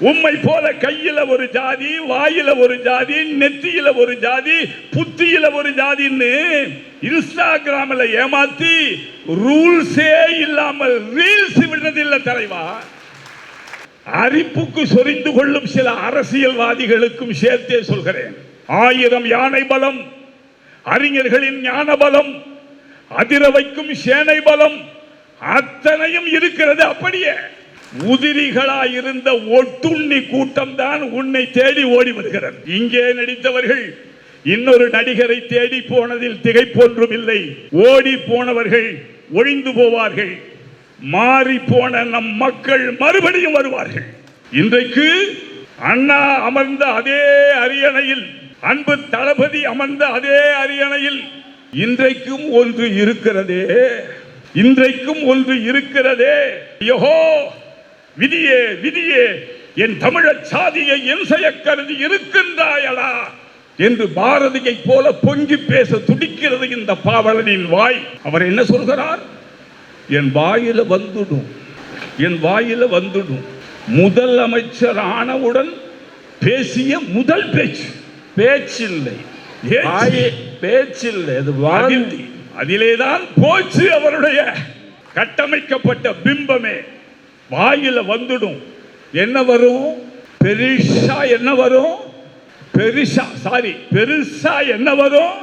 உம்மை போல கையில ஒரு ஜாதி, வாயில ஒரு ஜாதி, நெத்தியில ஒரு ஜாதி, புத்தியில ஒரு ஜாதின்னு இன்ஸ்டாகிராம்ல ஏமாத்தி ரூல்ஸே இல்லாமல் ரீல்ஸ் விடுறதில்லை தலைவா. அரிப்புக்கு சொரிந்து கொள்ளும் சில அரசியல்வாதிகளுக்கும் சேர்த்தே சொல்கிறேன். 1000 யானை பலம், அறிஞர்களின் ஞான பலம், அதிர வைக்கும் சேனை பலம் அத்தனையும் இருக்கிறது. அப்படியே உதிரிகளாய் இருந்த ஒட்டுண்ணி கூட்டம் தான் உன்னை தேடி ஓடி வருகிறது. இங்கே நடித்தவர்கள் இன்னொரு நடிகரை தேடி போனதில் திகைப்பொன்றும் இல்லை. ஓடி போனவர்கள் ஒழிந்து போவார்கள். மாறி போன நம் மக்கள் மறுபடியும் வருவார்கள். இன்றைக்கு அண்ணா அமர்ந்த அதே அரியணையில், அன்பு தளபதி அமர்ந்த அதே அரியணையில் இன்றைக்கும் ஒன்று இருக்கிறதே, இன்றைக்கும் ஒன்று இருக்கிறதே. யோஹோ விதியே விதியே, என் தமிழர் சாதியை என் செய்ய கருதி இருக்கின்றாயடா என்று பாரதியை போல பொங்கி பேச துடிக்கிறது இந்த பாவலனின் வாய். அவர் என்ன சொல்கிறார்? என் வாயில வந்துடும், என் வாயில வந்துடும். முதல் அமைச்சர் ஆனவுடன் பேசிய முதல் பேச்சு, பேச்சில்லை, பேச்சில்லை, அது வாந்தி. அதிலேதான் போச்சு அவருடைய கட்டமைக்கப்பட்ட பிம்பமே. வாயில வந்துடும். என்ன வரும்? பெரிசா என்ன வரும்? பெரிசா சாரி பெருசா என்ன வரும்?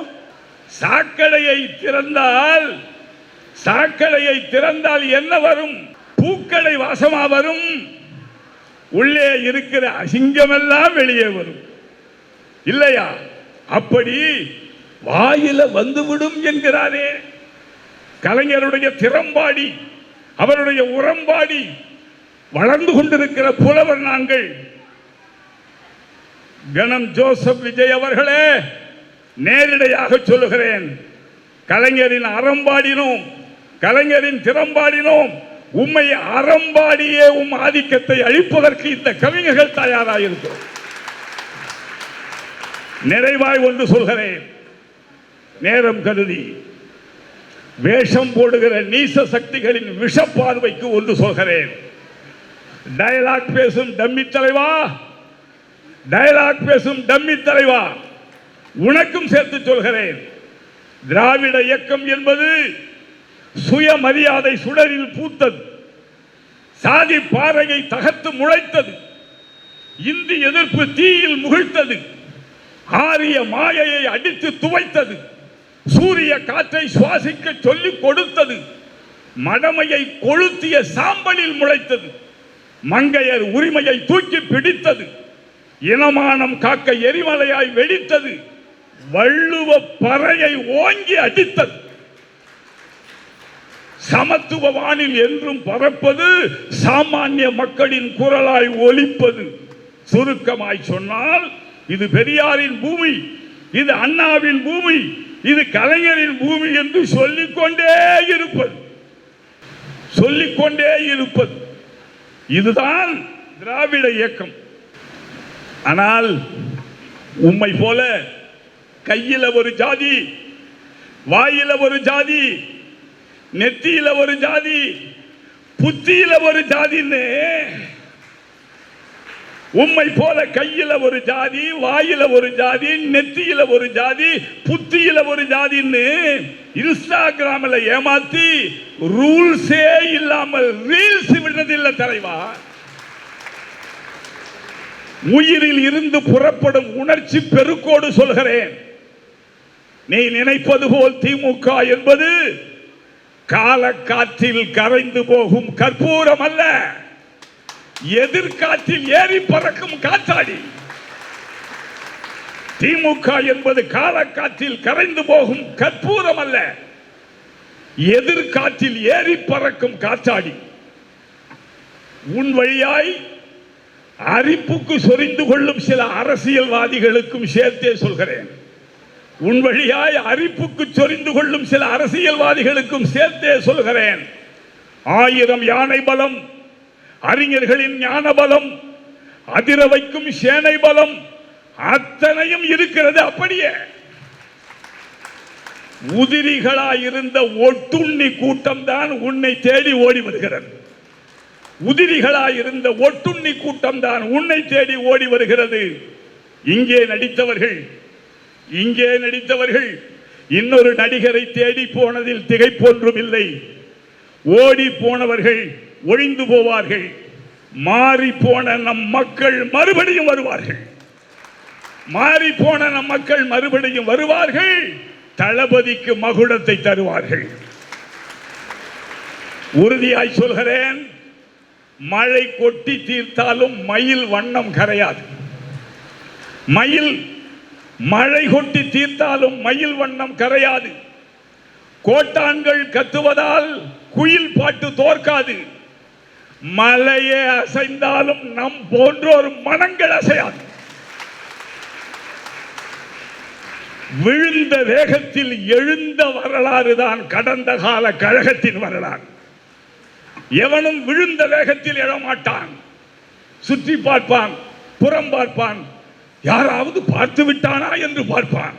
சாக்கடையை திறந்தால், சாக்கடையை திறந்தால் என்ன வரும்? பூக்கடை வாசமா வரும். உள்ளே இருக்கிற அசிங்கமெல்லாம் வெளியே வரும் இல்லையா? அப்படி வாயில வந்துவிடும் என்கிறாரே கலைஞருடைய திறம்பாடி, அவருடைய உரம்பாடி, வளர்ந்து கொண்டிருக்கிற புலவர் நாங்கள். கணம் ஜோசப் விஜய் அவர்களே, நேரடியாக சொல்லுகிறேன், கலைஞரின் அறம்பாடினோம், கலைஞரின் திறம்பாடினோம். உம்மை அறம்பாடியே உம் ஆதிக்கத்தை அழிப்பதற்கு இந்த கவிஞர்கள் தயாராக இருக்கிறோம். நிறைவாய் ஒன்று சொல்கிறேன், நேரம் கருதி. வேஷம் போடுகிற நீச சக்திகளின் விஷ பார்வைக்கு ஒன்று சொல்கிறேன். டயலாக் பேசும் டம்மி தலைவா, டயலாக் பேசும் டம்மி தலைவா, உனக்கும் சேர்த்து சொல்கிறேன். திராவிட இயக்கம் என்பது சுயமரியாதை சுடரில் பூத்தது, சாதி பாறையை தகர்த்து முளைத்தது, இந்தி எதிர்ப்பு தீயில் முகிழ்த்தது, ஆரிய மாயையை அடித்து துவைத்தது, சூரிய காற்றை சுவாசிக்க சொல்லிக் கொடுத்தது, மடமையை கொளுத்திய சாம்பலில் முளைத்தது, மங்கையர் உரிமையை தூக்கி பிடித்தது, இனமானம் காக்க எரிமலையாய் வெடித்தது, வள்ளுவ பறையை ஓங்கி அடித்தது, சமத்துவ வானில் என்றும் பறப்பது, சாமானிய மக்களின் குரலாய் ஒலிப்பது. சுருக்கமாய் சொன்னால், இது பெரியாரின் பூமி, இது அண்ணாவின் பூமி, இது கலைஞரின் பூமி என்று சொல்லிக்கொண்டே இருப்பது, சொல்லிக்கொண்டே இருப்பது. இதுதான் திராவிட இயக்கம். ஆனால் உம்மை போல கையில ஒரு ஜாதி, வாயில ஒரு ஜாதி, நெத்தியில ஒரு ஜாதி, புத்தியில ஒரு ஜாதின்னு, உம்மை போல கையில ஒரு ஜாதி, வாயில ஒரு ஜாதி, நெத்தியில ஒரு ஜாதி, புத்தியில ஒரு ஜாதின்னு இன்ஸ்டாகிராம்ல ஏமாத்தி ரூல்ஸே இல்லாமல் ரீல்ஸ் விடுறதில்லை தலைவா. உயிரில் இருந்து புறப்படும் உணர்ச்சி பெருக்கோடு சொல்கிறேன், நீ நினைப்பது போல் திமுக என்பது காலக்காற்றில் கரைந்து போகும் கற்பூரம் அல்ல, எதிர்காற்றில் ஏறி பறக்கும் காற்றாடி. திமுக என்பது காலக்காற்றில் கரைந்து போகும் கற்பூரம் அல்ல, எதிர்காற்றில் ஏறி பறக்கும் காற்றாடி. உன் வழியாய் அரிப்புக்கு சொரிந்து கொள்ளும் சில அரசியல்வாதிகளுக்கும் சேர்த்தே சொல்கிறேன், உன் வழியாய் அரிப்புக்கு சொரிந்து கொள்ளும் சில அரசியல்வாதிகளுக்கும் சேர்த்தே சொல்கிறேன். 1000 யானை பலம், அறிஞர்களின் ஞான பலம், அதிர வைக்கும் சேனை பலம் அத்தனையும் இருக்கிறது. அப்படியே உதிரிகளாய் இருந்த ஒட்டுண்ணி கூட்டம் தான் உன்னை தேடி ஓடி வருகிறது. உதிரிகளாயிருந்த ஒட்டுண்ணி கூட்டம் தான் உன்னை தேடி ஓடி வருகிறது. இங்கே நடித்தவர்கள் இன்னொரு நடிகரை தேடி போனதில் திகைப்பொன்றும் இல்லை. ஓடி போனவர்கள் ஒழிந்து போவார்கள். மாறி போன நம் மக்கள் மறுபடியும் வருவார்கள். தளபதிக்கு மகுடத்தை தருவார்கள். உறுதியாய் சொல்கிறேன், மழை கொட்டி தீர்த்தாலும் மயில் வண்ணம் கரையாது. மழை கொட்டி தீர்த்தாலும் மயில் வண்ணம் கரையாது. கோட்டான்கள் கத்துவதால் குயில் பாட்டு தோற்காது. மலையே அசைந்தாலும் நம் போன்றோர் மனங்கள் அசையாது. விழுந்த வேகத்தில் எழுந்த வரலாறு தான் கடந்த கால கழகத்தின் வரலாறு. எவனும் விழுந்த வேகத்தில் எழமாட்டான். சுற்றி பார்ப்பான், புறம் பார்ப்பான், யாராவது பார்த்து விட்டானா என்று பார்ப்பான்.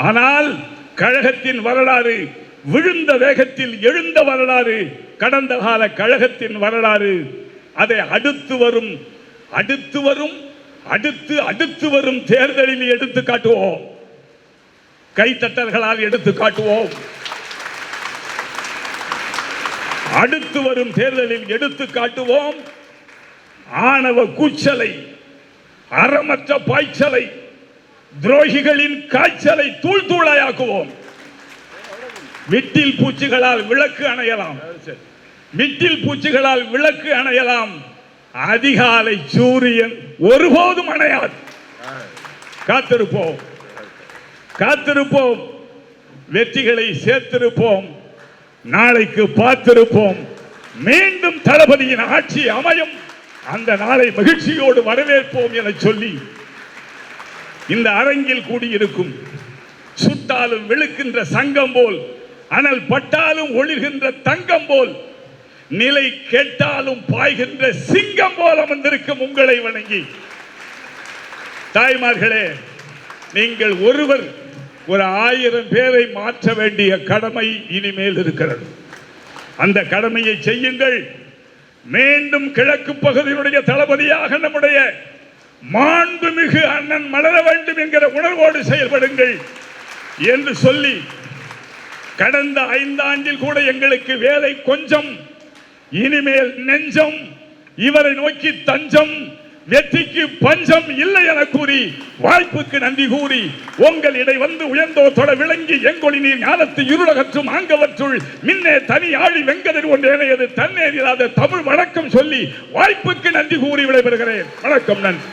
ஆனால் கழகத்தின் வரலாறு விழுந்த வேகத்தில் எழுந்த வரலாறு. கடந்த கால கழகத்தின் வரலாறு. அதை அடுத்து வரும் தேர்தலில் எடுத்து காட்டுவோம். கைத்தட்டல்களால் எடுத்து காட்டுவோம். அடுத்து வரும் தேர்தலில் எடுத்து காட்டுவோம். ஆணவ கூச்சலை, அறமற்ற பாய்ச்சலை, துரோகிகளின் காய்ச்சலை தூள் தூளாயாக்குவோம். விட்டில் பூச்சிகளால் விளக்கு அணையலாம். அதிகாலை சூரியன் ஒருபோதும் அணையாது. காத்திருப்போம். வெற்றிகளை சேர்த்திருப்போம். நாளைக்கு பார்த்திருப்போம். மீண்டும் தளபதியின் ஆட்சி அமையும். அந்த நாளை மகிழ்ச்சியோடு வரவேற்போம் என சொல்லி, இந்த அரங்கில் கூடியிருக்கும் சுட்டாலும் வெளுக்கின்ற சங்கம் போல், அனல் பட்டாலும் ஒளிர்கின்ற தங்கம் போல், நிலை கேட்டாலும் பாய்கின்ற சிங்கம் போல் அமர்ந்திருக்கும் உங்களை வணங்கி, தாய்மார்களே, நீங்கள் ஒரு 1000 பேரை மாற்ற வேண்டிய கடமை இனிமேல் இருக்கிறது. அந்த கடமையை செய்யுங்கள். மீண்டும் கிழக்கு பகுதியினுடைய தளபதியாக நம்முடைய மாண்புமிகு அண்ணன் மலர வேண்டும் என்கிற உணர்வோடு செயல்படுங்கள் என்று சொல்லி, கடந்த 5 ஆண்டில் கூட எங்களுக்கு வேலை கொஞ்சம், இனிமேல் நெஞ்சம், இவரை நோக்கி தஞ்சம், வெற்றிக்கு பஞ்சம் இல்லை என கூறி, வாய்ப்புக்கு நன்றி கூறி, உங்கள் இடை வந்து உயர்ந்தோ தொட விளங்கி எங்கொழி நீர் ஞானத்து இருளகற்றும் ஆங்கவற்றுள் மின்னே தனி ஆழி வெங்கதிர் ஒன்றேனையது தன்னேறியாத தமிழ் வணக்கம் சொல்லி வாய்ப்புக்கு நன்றி கூறி விடைபெறுகிறேன். வணக்கம், நன்றி.